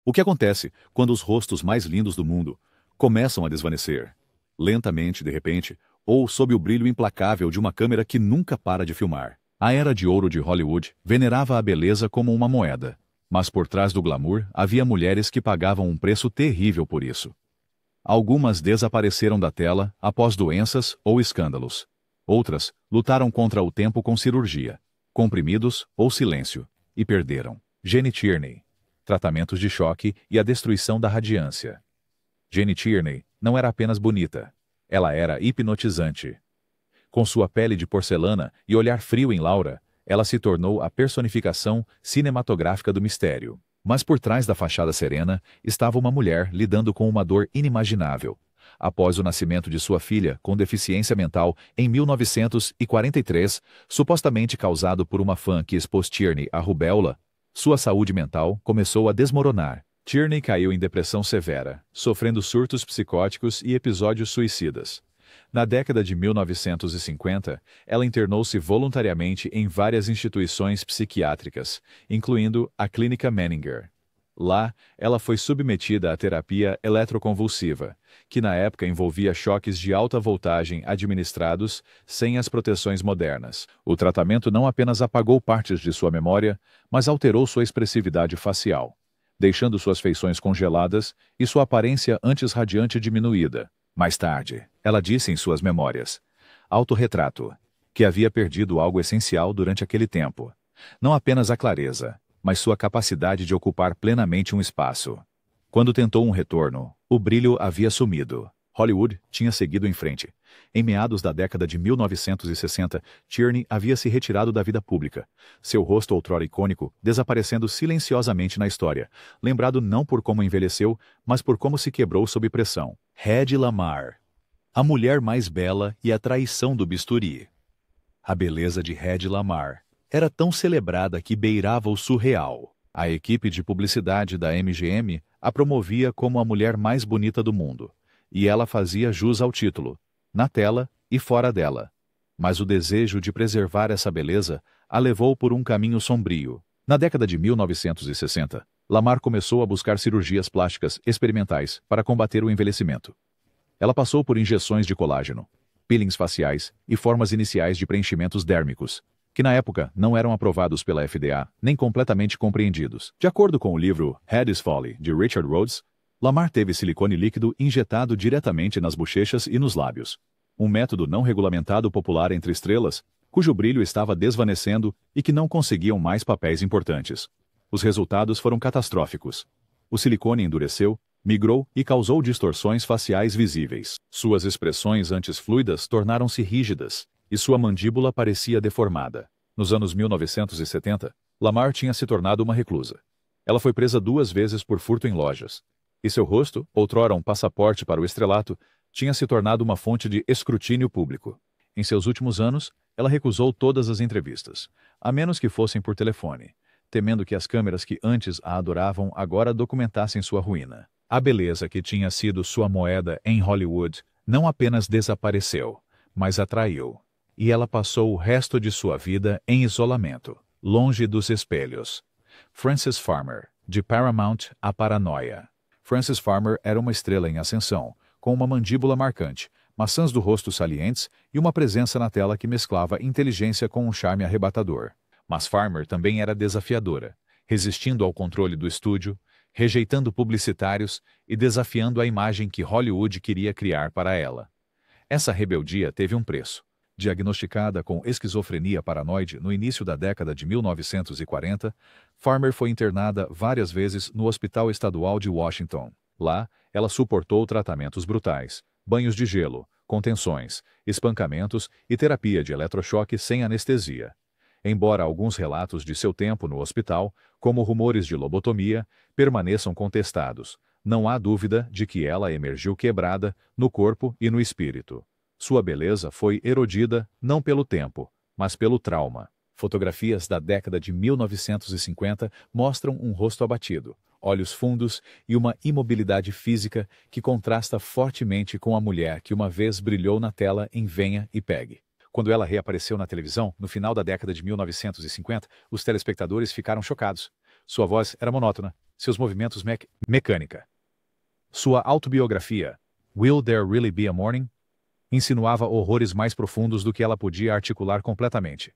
O que acontece quando os rostos mais lindos do mundo começam a desvanecer? Lentamente, de repente, ou sob o brilho implacável de uma câmera que nunca para de filmar. A era de ouro de Hollywood venerava a beleza como uma moeda. Mas por trás do glamour havia mulheres que pagavam um preço terrível por isso. Algumas desapareceram da tela após doenças ou escândalos. Outras lutaram contra o tempo com cirurgia, comprimidos ou silêncio, e perderam. Jenny Tierney. Tratamentos de choque e a destruição da radiância. Jenny Tierney não era apenas bonita. Ela era hipnotizante. Com sua pele de porcelana e olhar frio em Laura, ela se tornou a personificação cinematográfica do mistério. Mas por trás da fachada serena estava uma mulher lidando com uma dor inimaginável. Após o nascimento de sua filha com deficiência mental em 1943, supostamente causado por uma fã que expôs Tierney à rubéola, sua saúde mental começou a desmoronar. Tierney caiu em depressão severa, sofrendo surtos psicóticos e episódios suicidas. Na década de 1950, ela internou-se voluntariamente em várias instituições psiquiátricas, incluindo a Clínica Menninger. Lá, ela foi submetida à terapia eletroconvulsiva, que na época envolvia choques de alta voltagem administrados sem as proteções modernas. O tratamento não apenas apagou partes de sua memória, mas alterou sua expressividade facial, deixando suas feições congeladas e sua aparência antes radiante diminuída. Mais tarde, ela disse em suas memórias, autorretrato, que havia perdido algo essencial durante aquele tempo. Não apenas a clareza, mas sua capacidade de ocupar plenamente um espaço. Quando tentou um retorno, o brilho havia sumido. Hollywood tinha seguido em frente. Em meados da década de 1960, Tierney havia se retirado da vida pública, seu rosto outrora icônico desaparecendo silenciosamente na história, lembrado não por como envelheceu, mas por como se quebrou sob pressão. Hedy Lamarr, a mulher mais bela e a traição do bisturi. A beleza de Hedy Lamarr era tão celebrada que beirava o surreal. A equipe de publicidade da MGM a promovia como a mulher mais bonita do mundo, e ela fazia jus ao título, na tela e fora dela. Mas o desejo de preservar essa beleza a levou por um caminho sombrio. Na década de 1960, Lamarr começou a buscar cirurgias plásticas experimentais para combater o envelhecimento. Ela passou por injeções de colágeno, peelings faciais e formas iniciais de preenchimentos dérmicos, que na época não eram aprovados pela FDA nem completamente compreendidos. De acordo com o livro Hedy's Folly, de Richard Rhodes, Lamarr teve silicone líquido injetado diretamente nas bochechas e nos lábios. Um método não regulamentado popular entre estrelas, cujo brilho estava desvanecendo e que não conseguiam mais papéis importantes. Os resultados foram catastróficos. O silicone endureceu, migrou e causou distorções faciais visíveis. Suas expressões antes fluidas tornaram-se rígidas, e sua mandíbula parecia deformada. Nos anos 1970, Lamarr tinha se tornado uma reclusa. Ela foi presa 2 vezes por furto em lojas. E seu rosto, outrora um passaporte para o estrelato, tinha se tornado uma fonte de escrutínio público. Em seus últimos anos, ela recusou todas as entrevistas, a menos que fossem por telefone, temendo que as câmeras que antes a adoravam agora documentassem sua ruína. A beleza que tinha sido sua moeda em Hollywood não apenas desapareceu, mas atraiu. E ela passou o resto de sua vida em isolamento, longe dos espelhos. Frances Farmer, de Paramount à Paranoia. Frances Farmer era uma estrela em ascensão, com uma mandíbula marcante, maçãs do rosto salientes e uma presença na tela que mesclava inteligência com um charme arrebatador. Mas Farmer também era desafiadora, resistindo ao controle do estúdio, rejeitando publicitários e desafiando a imagem que Hollywood queria criar para ela. Essa rebeldia teve um preço. Diagnosticada com esquizofrenia paranoide no início da década de 1940, Farmer foi internada várias vezes no Hospital Estadual de Washington. Lá, ela suportou tratamentos brutais, banhos de gelo, contenções, espancamentos e terapia de eletrochoque sem anestesia. Embora alguns relatos de seu tempo no hospital, como rumores de lobotomia, permaneçam contestados, não há dúvida de que ela emergiu quebrada no corpo e no espírito. Sua beleza foi erodida não pelo tempo, mas pelo trauma. Fotografias da década de 1950 mostram um rosto abatido, olhos fundos e uma imobilidade física que contrasta fortemente com a mulher que uma vez brilhou na tela em Venha e Pegue. Quando ela reapareceu na televisão, no final da década de 1950, os telespectadores ficaram chocados. Sua voz era monótona, seus movimentos mecânica. Sua autobiografia, Will There Really Be a Morning? Insinuava horrores mais profundos do que ela podia articular completamente.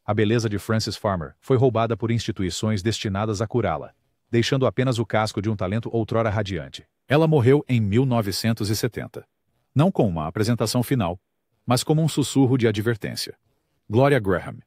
A beleza de Frances Farmer foi roubada por instituições destinadas a curá-la, deixando apenas o casco de um talento outrora radiante. Ela morreu em 1970. Não com uma apresentação final, mas como um sussurro de advertência. Gloria Grahame.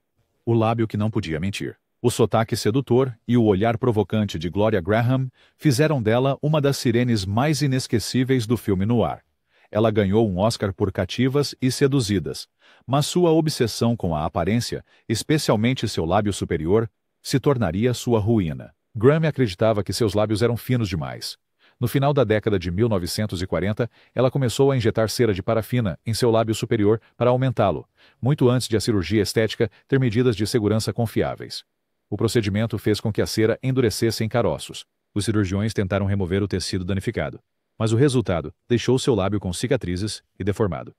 O lábio que não podia mentir. O sotaque sedutor e o olhar provocante de Gloria Grahame fizeram dela uma das sirenes mais inesquecíveis do filme noir. Ela ganhou um Oscar por Cativas e Seduzidas, mas sua obsessão com a aparência, especialmente seu lábio superior, se tornaria sua ruína. Grahame acreditava que seus lábios eram finos demais. No final da década de 1940, ela começou a injetar cera de parafina em seu lábio superior para aumentá-lo, muito antes de a cirurgia estética ter medidas de segurança confiáveis. O procedimento fez com que a cera endurecesse em caroços. Os cirurgiões tentaram remover o tecido danificado, mas o resultado deixou seu lábio com cicatrizes e deformado.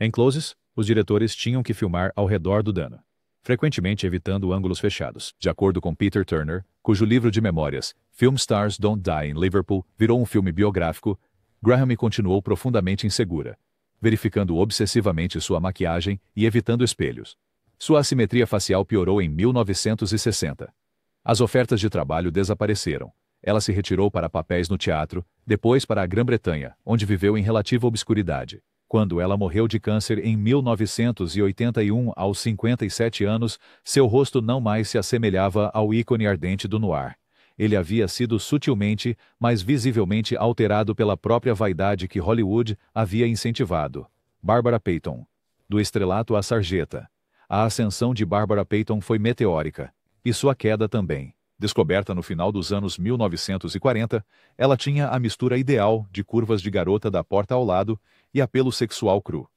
Em closes, os diretores tinham que filmar ao redor do dano, frequentemente evitando ângulos fechados. De acordo com Peter Turner, cujo livro de memórias Film Stars Don't Die in Liverpool virou um filme biográfico, Grahame continuou profundamente insegura, verificando obsessivamente sua maquiagem e evitando espelhos. Sua assimetria facial piorou em 1960. As ofertas de trabalho desapareceram. Ela se retirou para papéis no teatro, depois para a Grã-Bretanha, onde viveu em relativa obscuridade. Quando ela morreu de câncer em 1981, aos 57 anos, seu rosto não mais se assemelhava ao ícone ardente do noir. Ele havia sido sutilmente, mas visivelmente alterado pela própria vaidade que Hollywood havia incentivado. Barbara Payton. Do estrelato à sarjeta. A ascensão de Barbara Payton foi meteórica, e sua queda também. Descoberta no final dos anos 1940, ela tinha a mistura ideal de curvas de garota da porta ao lado e apelo sexual cru.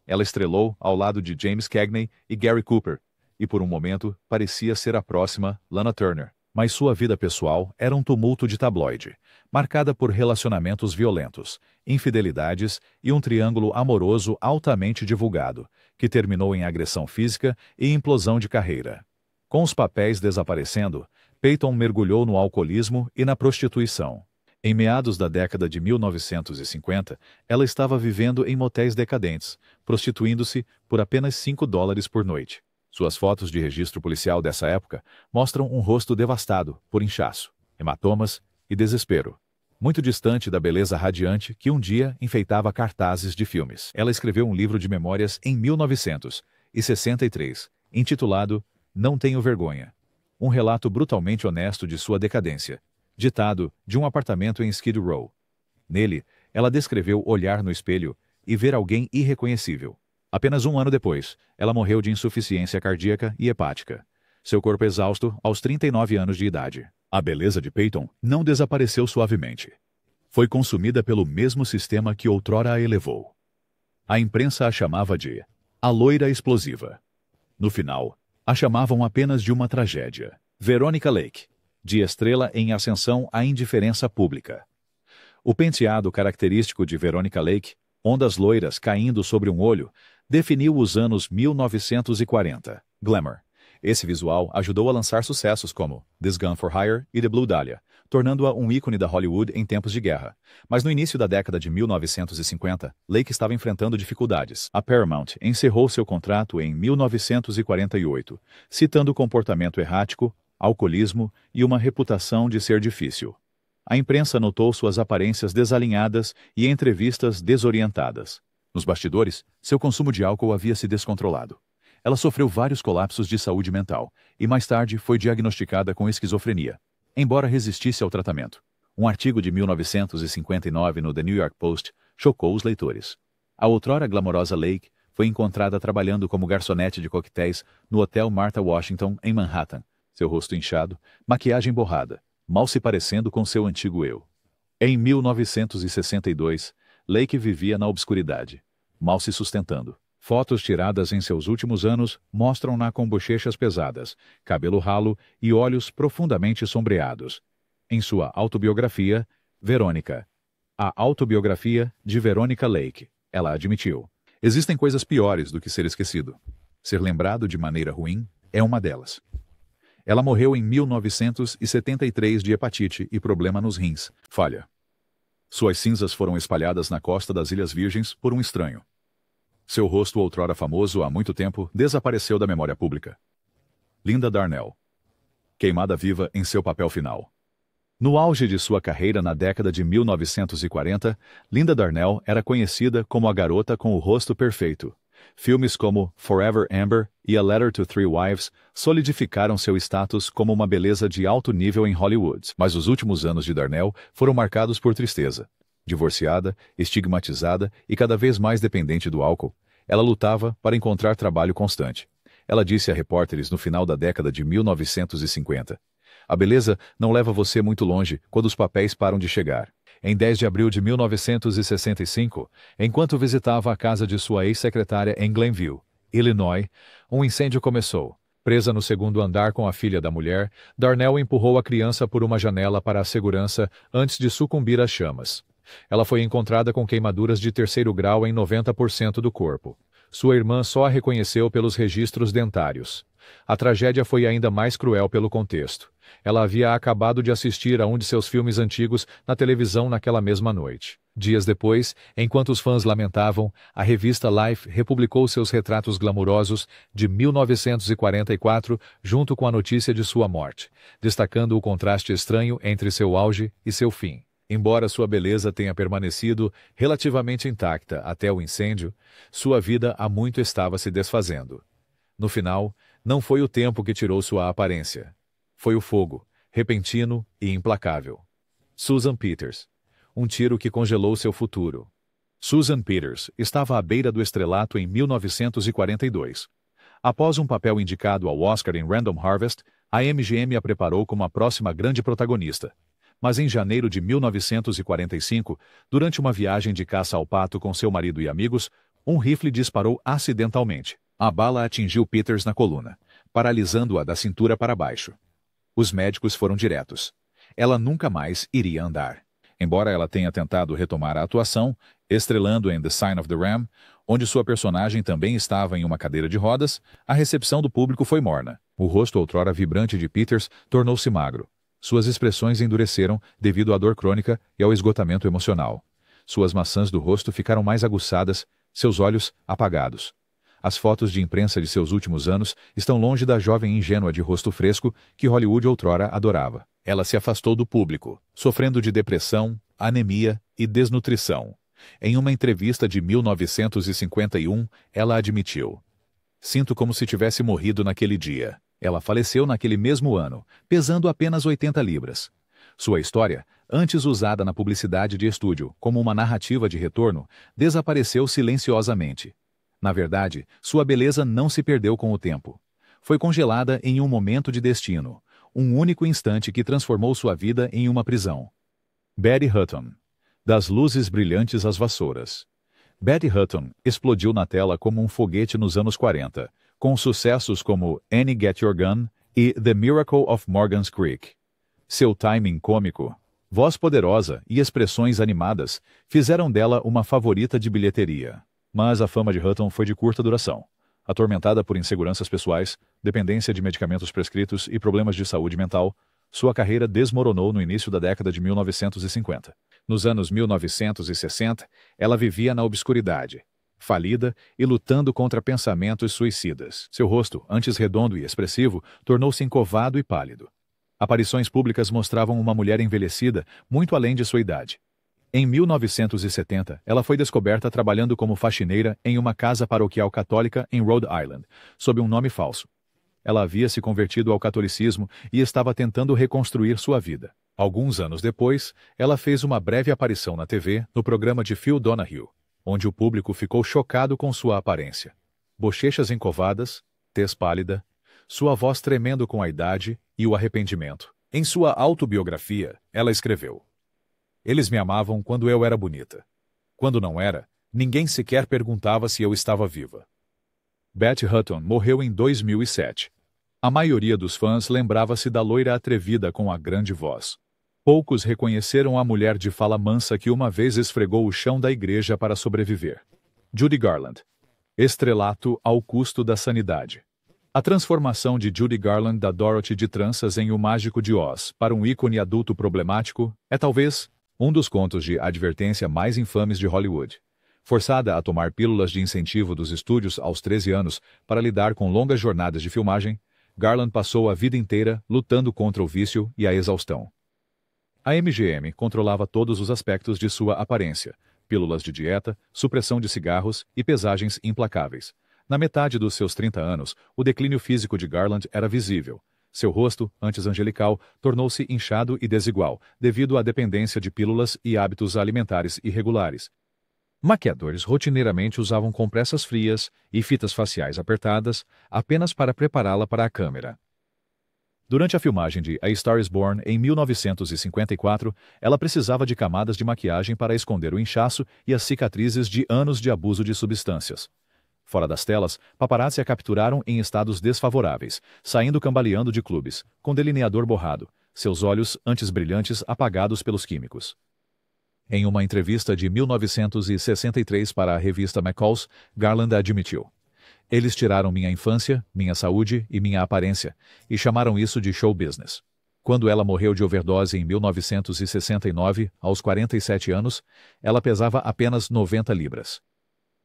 Ela estrelou ao lado de James Cagney e Gary Cooper, e por um momento parecia ser a próxima Lana Turner. Mas sua vida pessoal era um tumulto de tabloide, marcada por relacionamentos violentos, infidelidades e um triângulo amoroso altamente divulgado, que terminou em agressão física e implosão de carreira. Com os papéis desaparecendo, Payton mergulhou no alcoolismo e na prostituição. Em meados da década de 1950, ela estava vivendo em motéis decadentes, prostituindo-se por apenas $5 por noite. Suas fotos de registro policial dessa época mostram um rosto devastado por inchaço, hematomas e desespero, muito distante da beleza radiante que um dia enfeitava cartazes de filmes. Ela escreveu um livro de memórias em 1963, intitulado Não Tenho Vergonha, um relato brutalmente honesto de sua decadência, ditado de um apartamento em Skid Row. Nele, ela descreveu olhar no espelho e ver alguém irreconhecível. Apenas um ano depois, ela morreu de insuficiência cardíaca e hepática. Seu corpo exausto aos 39 anos de idade. A beleza de Payton não desapareceu suavemente. Foi consumida pelo mesmo sistema que outrora a elevou. A imprensa a chamava de a loira explosiva. No final, a chamavam apenas de uma tragédia. Veronica Lake, de estrela em ascensão à indiferença pública. O penteado característico de Veronica Lake, ondas loiras caindo sobre um olho, definiu os anos 1940. Glamour. Esse visual ajudou a lançar sucessos como This Gun for Hire e The Blue Dahlia, tornando-a um ícone da Hollywood em tempos de guerra. Mas no início da década de 1950, Lake estava enfrentando dificuldades. A Paramount encerrou seu contrato em 1948, citando comportamento errático, alcoolismo e uma reputação de ser difícil. A imprensa notou suas aparências desalinhadas e entrevistas desorientadas. Nos bastidores, seu consumo de álcool havia se descontrolado. Ela sofreu vários colapsos de saúde mental e mais tarde foi diagnosticada com esquizofrenia, embora resistisse ao tratamento. Um artigo de 1959 no The New York Post chocou os leitores. A outrora glamourosa Lake foi encontrada trabalhando como garçonete de coquetéis no Hotel Martha Washington, em Manhattan, seu rosto inchado, maquiagem borrada, mal se parecendo com seu antigo eu. Em 1962, Lake vivia na obscuridade, mal se sustentando. Fotos tiradas em seus últimos anos mostram-na com bochechas pesadas, cabelo ralo e olhos profundamente sombreados. Em sua autobiografia, Verônica. A autobiografia de Veronica Lake, ela admitiu: existem coisas piores do que ser esquecido. Ser lembrado de maneira ruim é uma delas. Ela morreu em 1973 de hepatite e problema nos rins. Falha. Suas cinzas foram espalhadas na costa das Ilhas Virgens por um estranho. Seu rosto, outrora famoso há muito tempo, desapareceu da memória pública. Linda Darnell. Queimada viva em seu papel final. No auge de sua carreira na década de 1940, Linda Darnell era conhecida como a garota com o rosto perfeito. Filmes como Forever Amber e A Letter to Three Wives solidificaram seu status como uma beleza de alto nível em Hollywood. Mas os últimos anos de Darnell foram marcados por tristeza. Divorciada, estigmatizada e cada vez mais dependente do álcool, ela lutava para encontrar trabalho constante. Ela disse a repórteres no final da década de 1950: "A beleza não leva você muito longe quando os papéis param de chegar." Em 10 de abril de 1965, enquanto visitava a casa de sua ex-secretária em Glenville, Illinois, um incêndio começou. Presa no segundo andar com a filha da mulher, Darnell empurrou a criança por uma janela para a segurança antes de sucumbir às chamas. Ela foi encontrada com queimaduras de terceiro grau em 90% do corpo. Sua irmã só a reconheceu pelos registros dentários. A tragédia foi ainda mais cruel pelo contexto. Ela havia acabado de assistir a um de seus filmes antigos na televisão naquela mesma noite. Dias depois, enquanto os fãs lamentavam, a revista Life republicou seus retratos glamurosos de 1944 junto com a notícia de sua morte, destacando o contraste estranho entre seu auge e seu fim. Embora sua beleza tenha permanecido relativamente intacta até o incêndio, sua vida há muito estava se desfazendo. No final, não foi o tempo que tirou sua aparência. Foi o fogo, repentino e implacável. Susan Peters. Um tiro que congelou seu futuro. Susan Peters estava à beira do estrelato em 1942. Após um papel indicado ao Oscar em Random Harvest, a MGM a preparou como a próxima grande protagonista. Mas em janeiro de 1945, durante uma viagem de caça ao pato com seu marido e amigos, um rifle disparou acidentalmente. A bala atingiu Peters na coluna, paralisando-a da cintura para baixo. Os médicos foram diretos. Ela nunca mais iria andar. Embora ela tenha tentado retomar a atuação, estrelando em The Sign of the Ram, onde sua personagem também estava em uma cadeira de rodas, a recepção do público foi morna. O rosto outrora vibrante de Peters tornou-se magro. Suas expressões endureceram devido à dor crônica e ao esgotamento emocional. Suas maçãs do rosto ficaram mais aguçadas, seus olhos apagados. As fotos de imprensa de seus últimos anos estão longe da jovem ingênua de rosto fresco que Hollywood outrora adorava. Ela se afastou do público, sofrendo de depressão, anemia e desnutrição. Em uma entrevista de 1951, ela admitiu: "Sinto como se tivesse morrido naquele dia." Ela faleceu naquele mesmo ano, pesando apenas 80 libras. Sua história, antes usada na publicidade de estúdio como uma narrativa de retorno, desapareceu silenciosamente. Na verdade, sua beleza não se perdeu com o tempo. Foi congelada em um momento de destino, um único instante que transformou sua vida em uma prisão. Betty Hutton. Das luzes brilhantes às vassouras. Betty Hutton explodiu na tela como um foguete nos anos 40, com sucessos como Annie Get Your Gun e The Miracle of Morgan's Creek. Seu timing cômico, voz poderosa e expressões animadas fizeram dela uma favorita de bilheteria. Mas a fama de Hutton foi de curta duração. Atormentada por inseguranças pessoais, dependência de medicamentos prescritos e problemas de saúde mental, sua carreira desmoronou no início da década de 1950. Nos anos 1960, ela vivia na obscuridade, falida e lutando contra pensamentos suicidas. Seu rosto, antes redondo e expressivo, tornou-se encovado e pálido. Aparições públicas mostravam uma mulher envelhecida muito além de sua idade. Em 1970, ela foi descoberta trabalhando como faxineira em uma casa paroquial católica em Rhode Island, sob um nome falso. Ela havia se convertido ao catolicismo e estava tentando reconstruir sua vida. Alguns anos depois, ela fez uma breve aparição na TV no programa de Phil Donahue, onde o público ficou chocado com sua aparência. Bochechas encovadas, tez pálida, sua voz tremendo com a idade e o arrependimento. Em sua autobiografia, ela escreveu: "Eles me amavam quando eu era bonita. Quando não era, ninguém sequer perguntava se eu estava viva." Betty Hutton morreu em 2007. A maioria dos fãs lembrava-se da loira atrevida com a grande voz. Poucos reconheceram a mulher de fala mansa que uma vez esfregou o chão da igreja para sobreviver. Judy Garland. Estrelato ao custo da sanidade. A transformação de Judy Garland da Dorothy de tranças em O Mágico de Oz para um ícone adulto problemático é talvez um dos contos de advertência mais infames de Hollywood. Forçada a tomar pílulas de incentivo dos estúdios aos 13 anos para lidar com longas jornadas de filmagem, Garland passou a vida inteira lutando contra o vício e a exaustão. A MGM controlava todos os aspectos de sua aparência: pílulas de dieta, supressão de cigarros e pesagens implacáveis. Na metade dos seus 30 anos, o declínio físico de Garland era visível. Seu rosto, antes angelical, tornou-se inchado e desigual, devido à dependência de pílulas e hábitos alimentares irregulares. Maquiadores rotineiramente usavam compressas frias e fitas faciais apertadas apenas para prepará-la para a câmera. Durante a filmagem de A Star is Born, em 1954, ela precisava de camadas de maquiagem para esconder o inchaço e as cicatrizes de anos de abuso de substâncias. Fora das telas, paparazzi a capturaram em estados desfavoráveis, saindo cambaleando de clubes, com delineador borrado, seus olhos, antes brilhantes, apagados pelos químicos. Em uma entrevista de 1963 para a revista McCall's, Garland admitiu: "Eles tiraram minha infância, minha saúde e minha aparência, e chamaram isso de show business." Quando ela morreu de overdose em 1969, aos 47 anos, ela pesava apenas 90 libras.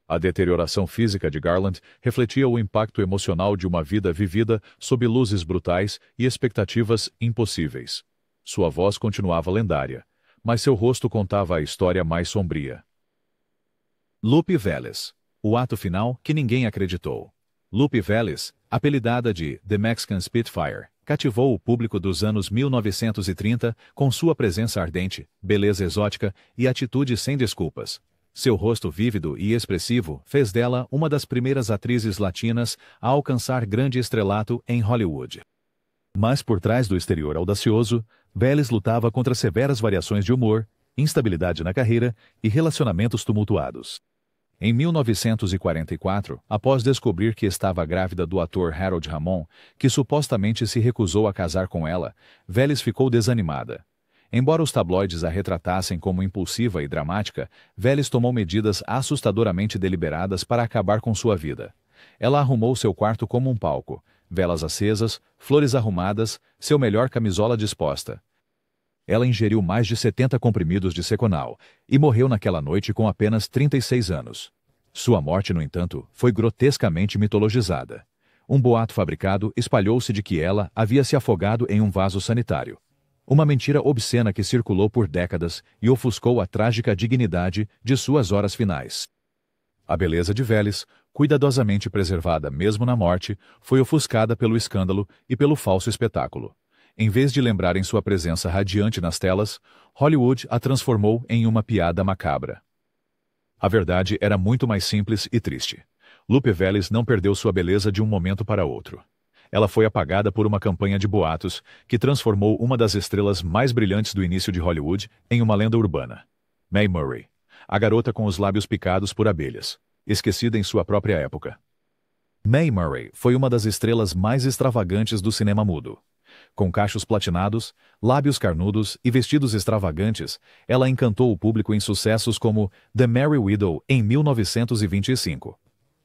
A deterioração física de Garland refletia o impacto emocional de uma vida vivida sob luzes brutais e expectativas impossíveis. Sua voz continuava lendária, mas seu rosto contava a história mais sombria. Lupe Vélez. O ato final que ninguém acreditou. Lupe Vélez, apelidada de The Mexican Spitfire, cativou o público dos anos 1930 com sua presença ardente, beleza exótica e atitude sem desculpas. Seu rosto vívido e expressivo fez dela uma das primeiras atrizes latinas a alcançar grande estrelato em Hollywood. Mas por trás do exterior audacioso, Vélez lutava contra severas variações de humor, instabilidade na carreira e relacionamentos tumultuados. Em 1944, após descobrir que estava grávida do ator Harold Ramon, que supostamente se recusou a casar com ela, Vélez ficou desanimada. Embora os tabloides a retratassem como impulsiva e dramática, Vélez tomou medidas assustadoramente deliberadas para acabar com sua vida. Ela arrumou seu quarto como um palco, velas acesas, flores arrumadas, seu melhor camisola disposta. Ela ingeriu mais de 70 comprimidos de Seconal e morreu naquela noite com apenas 36 anos. Sua morte, no entanto, foi grotescamente mitologizada. Um boato fabricado espalhou-se de que ela havia se afogado em um vaso sanitário. Uma mentira obscena que circulou por décadas e ofuscou a trágica dignidade de suas horas finais. A beleza de Vélez, cuidadosamente preservada mesmo na morte, foi ofuscada pelo escândalo e pelo falso espetáculo. Em vez de lembrarem sua presença radiante nas telas, Hollywood a transformou em uma piada macabra. A verdade era muito mais simples e triste. Lupe Vélez não perdeu sua beleza de um momento para outro. Ela foi apagada por uma campanha de boatos que transformou uma das estrelas mais brilhantes do início de Hollywood em uma lenda urbana. Mae Murray, a garota com os lábios picados por abelhas, esquecida em sua própria época. Mae Murray foi uma das estrelas mais extravagantes do cinema mudo. Com cachos platinados, lábios carnudos e vestidos extravagantes, ela encantou o público em sucessos como The Merry Widow em 1925.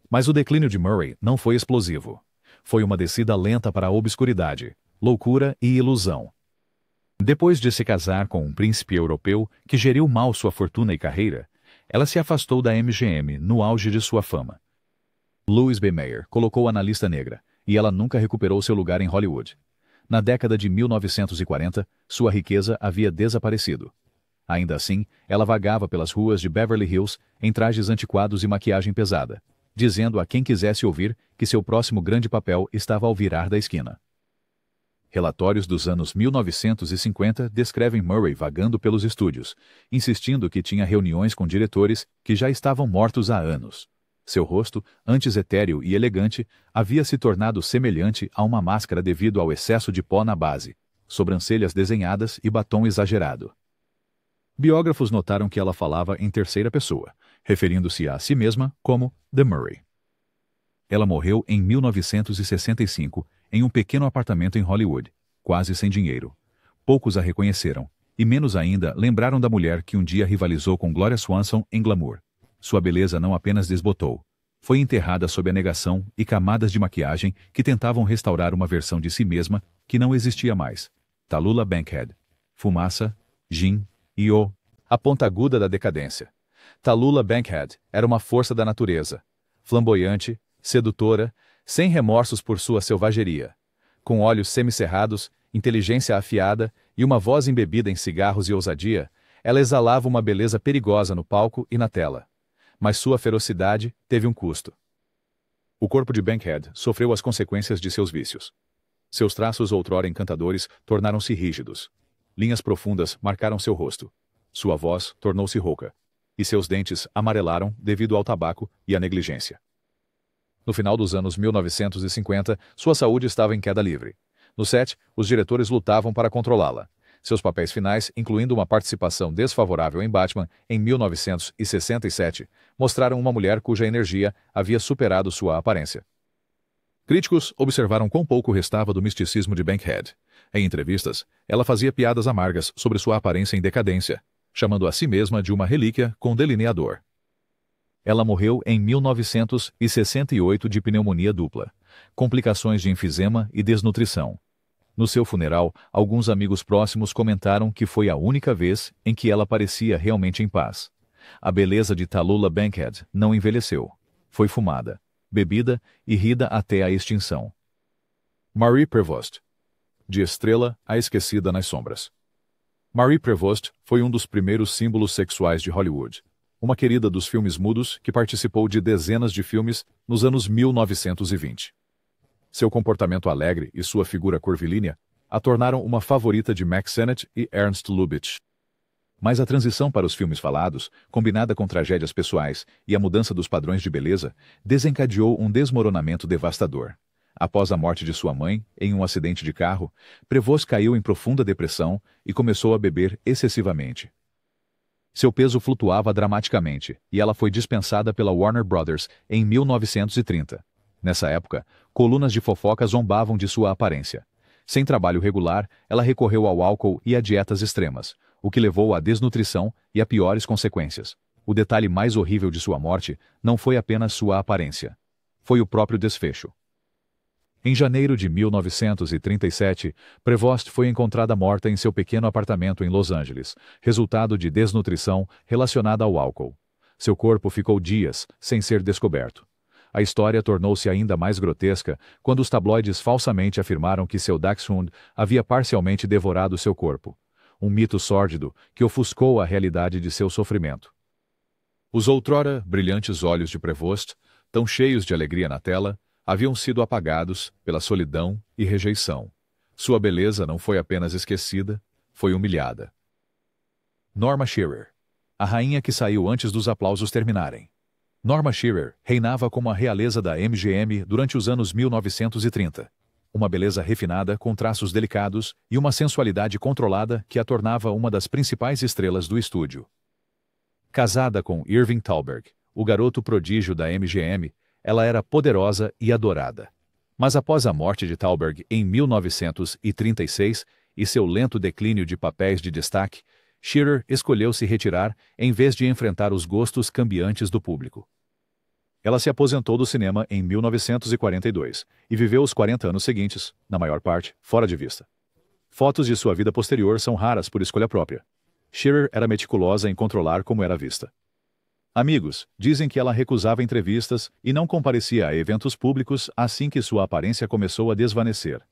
Mas o declínio de Murray não foi explosivo. Foi uma descida lenta para a obscuridade, loucura e ilusão. Depois de se casar com um príncipe europeu que geriu mal sua fortuna e carreira, ela se afastou da MGM no auge de sua fama. Louis B. Mayer colocou-a na lista negra, e ela nunca recuperou seu lugar em Hollywood. Na década de 1940, sua riqueza havia desaparecido. Ainda assim, ela vagava pelas ruas de Beverly Hills em trajes antiquados e maquiagem pesada, dizendo a quem quisesse ouvir que seu próximo grande papel estava ao virar da esquina. Relatórios dos anos 1950 descrevem Murray vagando pelos estúdios, insistindo que tinha reuniões com diretores que já estavam mortos há anos. Seu rosto, antes etéreo e elegante, havia se tornado semelhante a uma máscara devido ao excesso de pó na base, sobrancelhas desenhadas e batom exagerado. Biógrafos notaram que ela falava em terceira pessoa, referindo-se a si mesma como The Murray. Ela morreu em 1965, em um pequeno apartamento em Hollywood, quase sem dinheiro. Poucos a reconheceram, e menos ainda lembraram da mulher que um dia rivalizou com Gloria Swanson em glamour. Sua beleza não apenas desbotou, Foi enterrada sob a negação e camadas de maquiagem que tentavam restaurar uma versão de si mesma que não existia mais. Tallulah Bankhead. Fumaça, gin e a ponta aguda da decadência. Tallulah Bankhead era uma força da natureza. Flamboyante, sedutora, sem remorsos por sua selvageria. Com olhos semicerrados, inteligência afiada e uma voz embebida em cigarros e ousadia, ela exalava uma beleza perigosa no palco e na tela. Mas sua ferocidade teve um custo. O corpo de Bankhead sofreu as consequências de seus vícios. Seus traços outrora encantadores tornaram-se rígidos. Linhas profundas marcaram seu rosto. Sua voz tornou-se rouca. E seus dentes amarelaram devido ao tabaco e à negligência. No final dos anos 1950, sua saúde estava em queda livre. No set, os diretores lutavam para controlá-la. Seus papéis finais, incluindo uma participação desfavorável em Batman em 1967, mostraram uma mulher cuja energia havia superado sua aparência. Críticos observaram quão pouco restava do misticismo de Bankhead. Em entrevistas, ela fazia piadas amargas sobre sua aparência em decadência, chamando a si mesma de uma relíquia com delineador. Ela morreu em 1968 de pneumonia dupla, complicações de enfisema e desnutrição. No seu funeral, alguns amigos próximos comentaram que foi a única vez em que ela parecia realmente em paz. A beleza de Tallulah Bankhead não envelheceu. Foi fumada, bebida e rida até a extinção. Marie Prevost. De estrela a esquecida nas sombras. Marie Prevost foi um dos primeiros símbolos sexuais de Hollywood. Uma querida dos filmes mudos que participou de dezenas de filmes nos anos 1920. Seu comportamento alegre e sua figura curvilínea a tornaram uma favorita de Mack Sennett e Ernst Lubitsch. Mas a transição para os filmes falados, combinada com tragédias pessoais e a mudança dos padrões de beleza, desencadeou um desmoronamento devastador. Após a morte de sua mãe, em um acidente de carro, Prevost caiu em profunda depressão e começou a beber excessivamente. Seu peso flutuava dramaticamente e ela foi dispensada pela Warner Brothers em 1930. Nessa época, colunas de fofoca zombavam de sua aparência. Sem trabalho regular, ela recorreu ao álcool e a dietas extremas, o que levou à desnutrição e a piores consequências. O detalhe mais horrível de sua morte não foi apenas sua aparência. Foi o próprio desfecho. Em janeiro de 1937, Prevost foi encontrada morta em seu pequeno apartamento em Los Angeles, resultado de desnutrição relacionada ao álcool. Seu corpo ficou dias sem ser descoberto. A história tornou-se ainda mais grotesca quando os tabloides falsamente afirmaram que seu Dachshund havia parcialmente devorado seu corpo. Um mito sórdido que ofuscou a realidade de seu sofrimento. Os outrora brilhantes olhos de Prevost, tão cheios de alegria na tela, haviam sido apagados pela solidão e rejeição. Sua beleza não foi apenas esquecida, foi humilhada. Norma Shearer. A rainha que saiu antes dos aplausos terminarem. Norma Shearer reinava como a realeza da MGM durante os anos 1930. Uma beleza refinada com traços delicados e uma sensualidade controlada que a tornava uma das principais estrelas do estúdio. Casada com Irving Thalberg, o garoto prodígio da MGM, ela era poderosa e adorada. Mas após a morte de Thalberg em 1936 e seu lento declínio de papéis de destaque, Shearer escolheu se retirar em vez de enfrentar os gostos cambiantes do público. Ela se aposentou do cinema em 1942 e viveu os 40 anos seguintes, na maior parte, fora de vista. Fotos de sua vida posterior são raras por escolha própria. Shearer era meticulosa em controlar como era vista. Amigos dizem que ela recusava entrevistas e não comparecia a eventos públicos assim que sua aparência começou a desvanecer.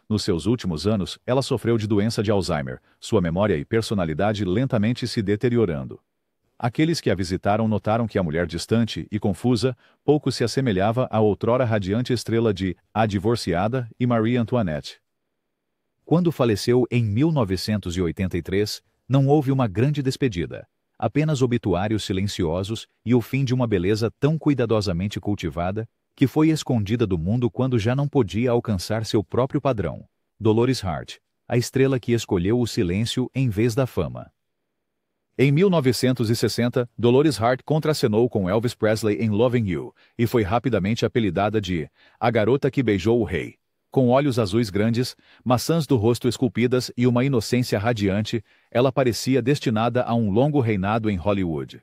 Nos seus últimos anos, ela sofreu de doença de Alzheimer, sua memória e personalidade lentamente se deteriorando. Aqueles que a visitaram notaram que a mulher distante e confusa pouco se assemelhava à outrora radiante estrela de A Divorciada e Marie Antoinette. Quando faleceu em 1983, não houve uma grande despedida, apenas obituários silenciosos e o fim de uma beleza tão cuidadosamente cultivada que foi escondida do mundo quando já não podia alcançar seu próprio padrão. Dolores Hart, a estrela que escolheu o silêncio em vez da fama. Em 1960, Dolores Hart contracenou com Elvis Presley em Loving You e foi rapidamente apelidada de A Garota que Beijou o Rei. Com olhos azuis grandes, maçãs do rosto esculpidas e uma inocência radiante, ela parecia destinada a um longo reinado em Hollywood.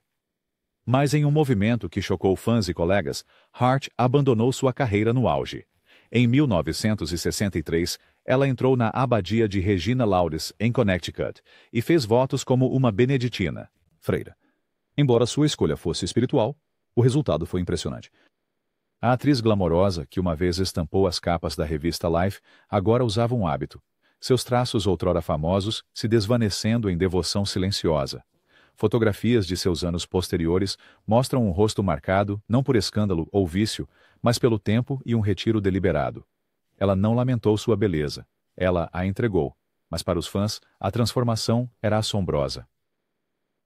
Mas em um movimento que chocou fãs e colegas, Hart abandonou sua carreira no auge. Em 1963, ela entrou na abadia de Regina Laudes, em Connecticut, e fez votos como uma beneditina, freira. Embora sua escolha fosse espiritual, o resultado foi impressionante. A atriz glamourosa, que uma vez estampou as capas da revista Life, agora usava um hábito. Seus traços outrora famosos se desvanecendo em devoção silenciosa. Fotografias de seus anos posteriores mostram um rosto marcado, não por escândalo ou vício, mas pelo tempo e um retiro deliberado. Ela não lamentou sua beleza. Ela a entregou. Mas para os fãs, a transformação era assombrosa.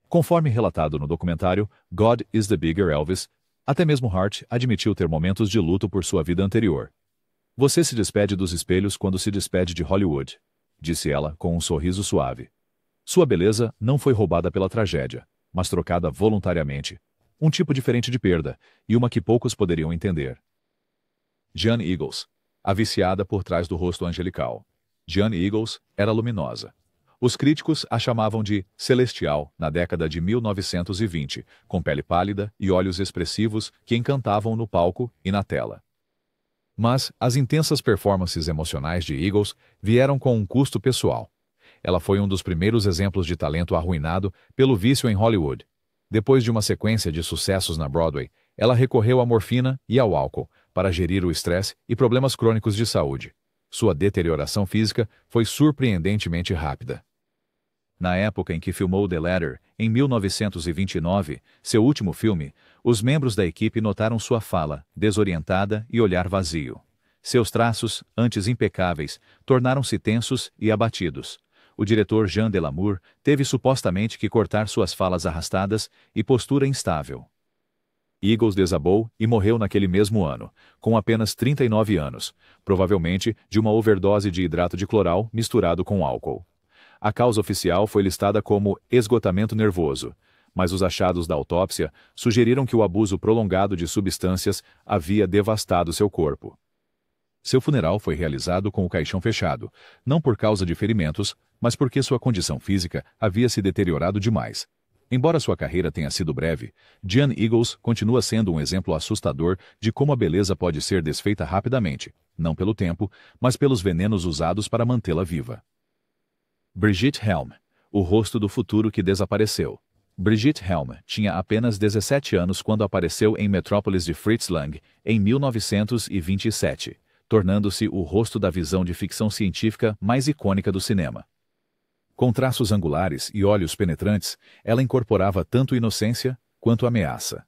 Conforme relatado no documentário God is the Bigger Elvis, até mesmo Hart admitiu ter momentos de luto por sua vida anterior. Você se despede dos espelhos quando se despede de Hollywood, disse ela com um sorriso suave. Sua beleza não foi roubada pela tragédia, mas trocada voluntariamente. Um tipo diferente de perda, e uma que poucos poderiam entender. Jeanne Eagles, a viciada por trás do rosto angelical. Jeanne Eagles era luminosa. Os críticos a chamavam de celestial na década de 1920, com pele pálida e olhos expressivos que encantavam no palco e na tela. Mas as intensas performances emocionais de Eagles vieram com um custo pessoal. Ela foi um dos primeiros exemplos de talento arruinado pelo vício em Hollywood. Depois de uma sequência de sucessos na Broadway, ela recorreu à morfina e ao álcool para gerir o estresse e problemas crônicos de saúde. Sua deterioração física foi surpreendentemente rápida. Na época em que filmou The Ladder, em 1929, seu último filme, os membros da equipe notaram sua fala, desorientada e olhar vazio. Seus traços, antes impecáveis, tornaram-se tensos e abatidos. O diretor Jean Delamour teve supostamente que cortar suas falas arrastadas e postura instável. Eagles desabou e morreu naquele mesmo ano, com apenas 39 anos, provavelmente de uma overdose de hidrato de cloral misturado com álcool. A causa oficial foi listada como esgotamento nervoso, mas os achados da autópsia sugeriram que o abuso prolongado de substâncias havia devastado seu corpo. Seu funeral foi realizado com o caixão fechado, não por causa de ferimentos, mas porque sua condição física havia se deteriorado demais. Embora sua carreira tenha sido breve, Jeanne Eagles continua sendo um exemplo assustador de como a beleza pode ser desfeita rapidamente, não pelo tempo, mas pelos venenos usados para mantê-la viva. Brigitte Helm, o rosto do futuro que desapareceu. Brigitte Helm tinha apenas 17 anos quando apareceu em Metrópolis de Fritz Lang, em 1927, tornando-se o rosto da visão de ficção científica mais icônica do cinema. Com traços angulares e olhos penetrantes, ela incorporava tanto inocência quanto ameaça.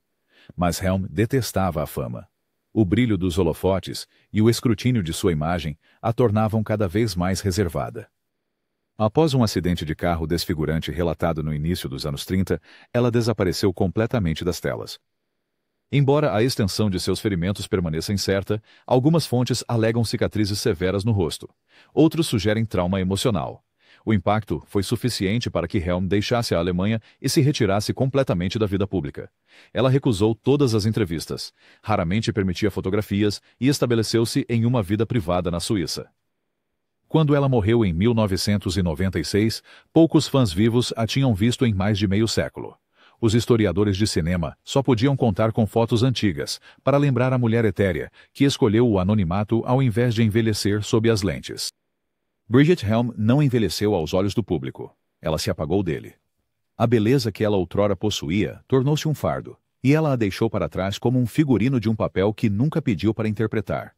Mas Helm detestava a fama. O brilho dos holofotes e o escrutínio de sua imagem a tornavam cada vez mais reservada. Após um acidente de carro desfigurante relatado no início dos anos 30, ela desapareceu completamente das telas. Embora a extensão de seus ferimentos permaneça incerta, algumas fontes alegam cicatrizes severas no rosto. Outros sugerem trauma emocional. O impacto foi suficiente para que Helm deixasse a Alemanha e se retirasse completamente da vida pública. Ela recusou todas as entrevistas, raramente permitia fotografias e estabeleceu-se em uma vida privada na Suíça. Quando ela morreu em 1996, poucos fãs vivos a tinham visto em mais de meio século. Os historiadores de cinema só podiam contar com fotos antigas, para lembrar a mulher etérea, que escolheu o anonimato ao invés de envelhecer sob as lentes. Brigitte Helm não envelheceu aos olhos do público. Ela se apagou dele. A beleza que ela outrora possuía tornou-se um fardo, e ela a deixou para trás como um figurino de um papel que nunca pediu para interpretar.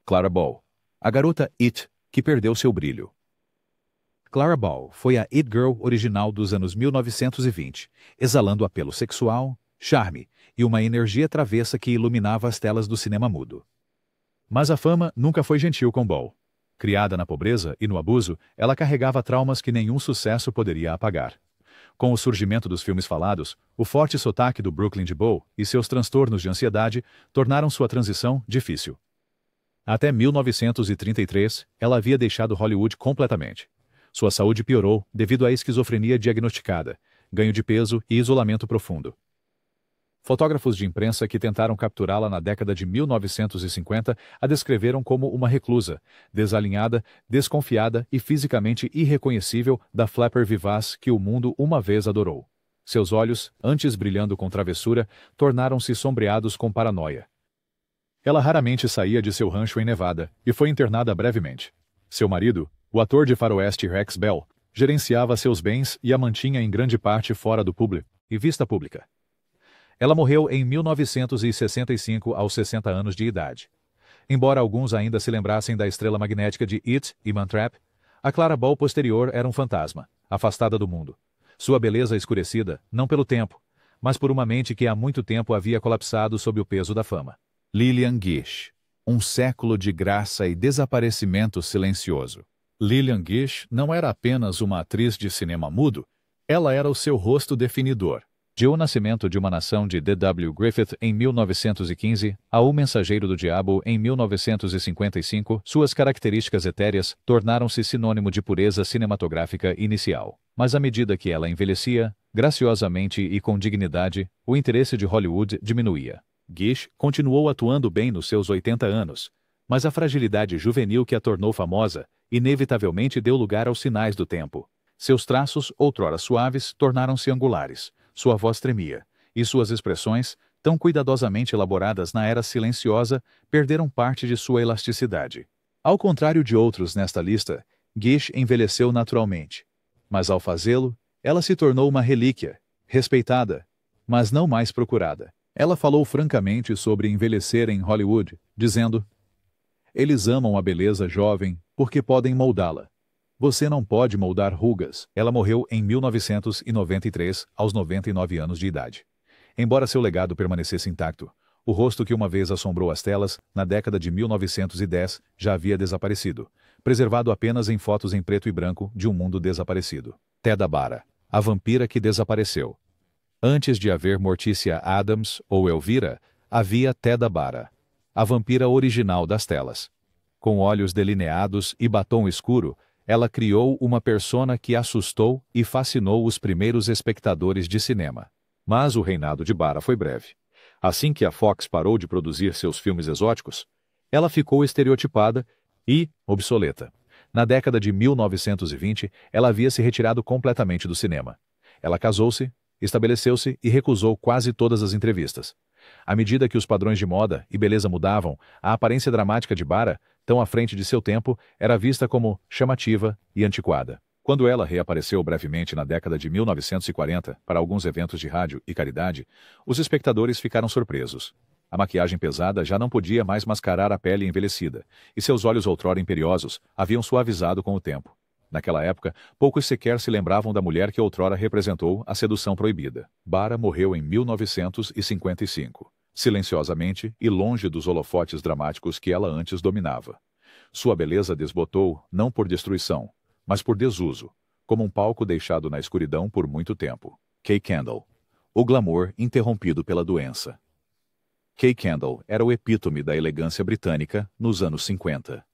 Clara Bow, a garota It, que perdeu seu brilho. Clara Bow foi a It Girl original dos anos 1920, exalando apelo sexual, charme e uma energia travessa que iluminava as telas do cinema mudo. Mas a fama nunca foi gentil com Bow. Criada na pobreza e no abuso, ela carregava traumas que nenhum sucesso poderia apagar. Com o surgimento dos filmes falados, o forte sotaque do Brooklyn de Bow e seus transtornos de ansiedade tornaram sua transição difícil. Até 1933, ela havia deixado Hollywood completamente. Sua saúde piorou devido à esquizofrenia diagnosticada, ganho de peso e isolamento profundo. Fotógrafos de imprensa que tentaram capturá-la na década de 1950 a descreveram como uma reclusa, desalinhada, desconfiada e fisicamente irreconhecível da flapper vivaz que o mundo uma vez adorou. Seus olhos, antes brilhando com travessura, tornaram-se sombreados com paranoia. Ela raramente saía de seu rancho em Nevada e foi internada brevemente. Seu marido, o ator de faroeste Rex Bell, gerenciava seus bens e a mantinha em grande parte fora do público e vista pública. Ela morreu em 1965 aos 60 anos de idade. Embora alguns ainda se lembrassem da estrela magnética de It e Mantrap, a Clara Bow posterior era um fantasma, afastada do mundo. Sua beleza escurecida, não pelo tempo, mas por uma mente que há muito tempo havia colapsado sob o peso da fama. Lillian Gish. Um século de graça e desaparecimento silencioso. Lillian Gish não era apenas uma atriz de cinema mudo, ela era o seu rosto definidor. De O Nascimento de uma Nação de D.W. Griffith em 1915 a O Mensageiro do Diabo em 1955, suas características etéreas tornaram-se sinônimo de pureza cinematográfica inicial. Mas à medida que ela envelhecia, graciosamente e com dignidade, o interesse de Hollywood diminuía. Gish continuou atuando bem nos seus 80 anos, mas a fragilidade juvenil que a tornou famosa inevitavelmente deu lugar aos sinais do tempo. Seus traços, outrora suaves, tornaram-se angulares. Sua voz tremia, e suas expressões, tão cuidadosamente elaboradas na era silenciosa, perderam parte de sua elasticidade. Ao contrário de outros nesta lista, Gish envelheceu naturalmente. Mas ao fazê-lo, ela se tornou uma relíquia, respeitada, mas não mais procurada. Ela falou francamente sobre envelhecer em Hollywood, dizendo: "Eles amam a beleza jovem porque podem moldá-la. Você não pode moldar rugas." Ela morreu em 1993, aos 99 anos de idade. Embora seu legado permanecesse intacto, o rosto que uma vez assombrou as telas, na década de 1910, já havia desaparecido, preservado apenas em fotos em preto e branco de um mundo desaparecido. Theda Bara, a vampira que desapareceu. Antes de haver Morticia Adams ou Elvira, havia Theda Bara, a vampira original das telas. Com olhos delineados e batom escuro, ela criou uma persona que assustou e fascinou os primeiros espectadores de cinema. Mas o reinado de Bara foi breve. Assim que a Fox parou de produzir seus filmes exóticos, ela ficou estereotipada e obsoleta. Na década de 1920, ela havia se retirado completamente do cinema. Ela casou-se, estabeleceu-se e recusou quase todas as entrevistas. À medida que os padrões de moda e beleza mudavam, a aparência dramática de Bara, tão à frente de seu tempo, era vista como chamativa e antiquada. Quando ela reapareceu brevemente na década de 1940 para alguns eventos de rádio e caridade, os espectadores ficaram surpresos. A maquiagem pesada já não podia mais mascarar a pele envelhecida, e seus olhos outrora imperiosos haviam suavizado com o tempo. Naquela época, poucos sequer se lembravam da mulher que outrora representou a sedução proibida. Bara morreu em 1955, silenciosamente e longe dos holofotes dramáticos que ela antes dominava. Sua beleza desbotou não por destruição, mas por desuso, como um palco deixado na escuridão por muito tempo. Kay Kendall. O glamour interrompido pela doença. Kay Kendall era o epítome da elegância britânica nos anos 50.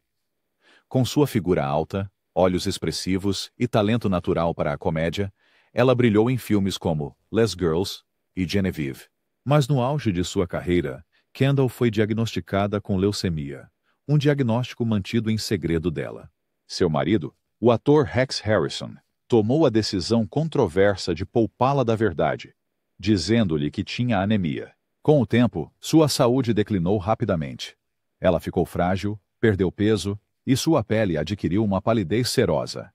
Com sua figura alta, olhos expressivos e talento natural para a comédia, ela brilhou em filmes como Les Girls e Genevieve. Mas no auge de sua carreira, Kendall foi diagnosticada com leucemia, um diagnóstico mantido em segredo dela. Seu marido, o ator Rex Harrison, tomou a decisão controversa de poupá-la da verdade, dizendo-lhe que tinha anemia. Com o tempo, sua saúde declinou rapidamente. Ela ficou frágil, perdeu peso e sua pele adquiriu uma palidez cerosa.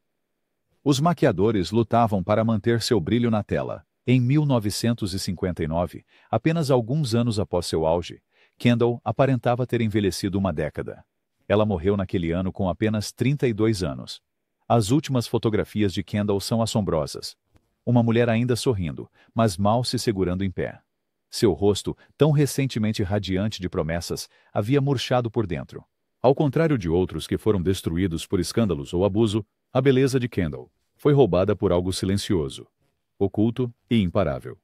Os maquiadores lutavam para manter seu brilho na tela. Em 1959, apenas alguns anos após seu auge, Kendall aparentava ter envelhecido uma década. Ela morreu naquele ano com apenas 32 anos. As últimas fotografias de Kendall são assombrosas. Uma mulher ainda sorrindo, mas mal se segurando em pé. Seu rosto, tão recentemente radiante de promessas, havia murchado por dentro. Ao contrário de outros que foram destruídos por escândalos ou abuso, a beleza de Kendall foi roubada por algo silencioso, oculto e imparável.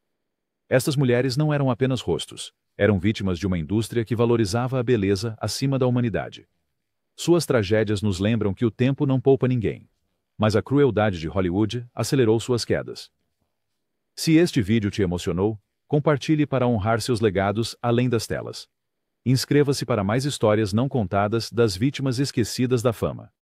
Estas mulheres não eram apenas rostos, eram vítimas de uma indústria que valorizava a beleza acima da humanidade. Suas tragédias nos lembram que o tempo não poupa ninguém, mas a crueldade de Hollywood acelerou suas quedas. Se este vídeo te emocionou, compartilhe para honrar seus legados além das telas. Inscreva-se para mais histórias não contadas das vítimas esquecidas da fama.